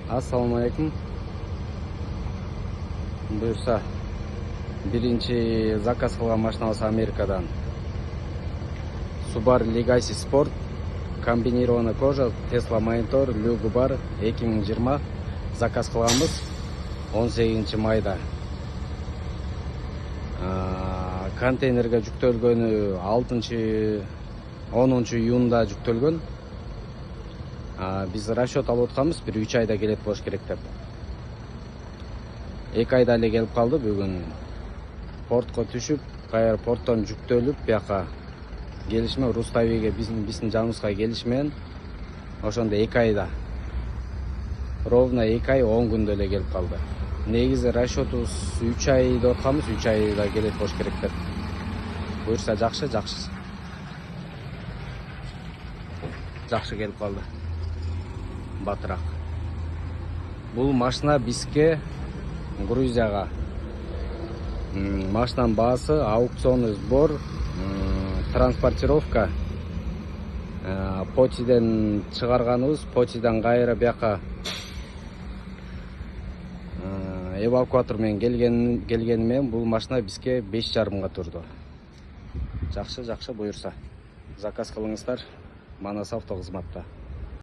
Assalamu алейкум. Буюрса, биринчи заказ кылган машинабыз Америкадан. Subaru Legacy Sport, комбинированный кожа, Tesla монитор, люгу бар, 2020 заказ кылганбыз 18 майда. Контейнерге жүктөлгөнү 10 июнда жүктөлгөн. Биз расчет алып атканбыз, бир 3 айда келет болуш керек деп. 2 айда эле келип калды бүгүн. Портко түшүп, кайра порттон жүктөлүп, бияка келишме Руставиге биздин жаныбызга келишмен ошондо 2 айда. Ровно 2 ай 10 күндө эле келип калды. Негизи расчетубуз 3 ай деп атканбыз, 3 айда келет болуш керек деп. Буюрса жакшы келип калды. Батыраак. Бул машина бизге Грузияга. Машинанын баасы аукционный сбор, транспортировка. Потиден чыгарганыбыз, Потиден кайра бияка эвакуатор менен келгени менен бул машина бизге 5,5 мыңга турду. Жакшы буюрса. Заказ кылыңыздар. Манас автокызматта.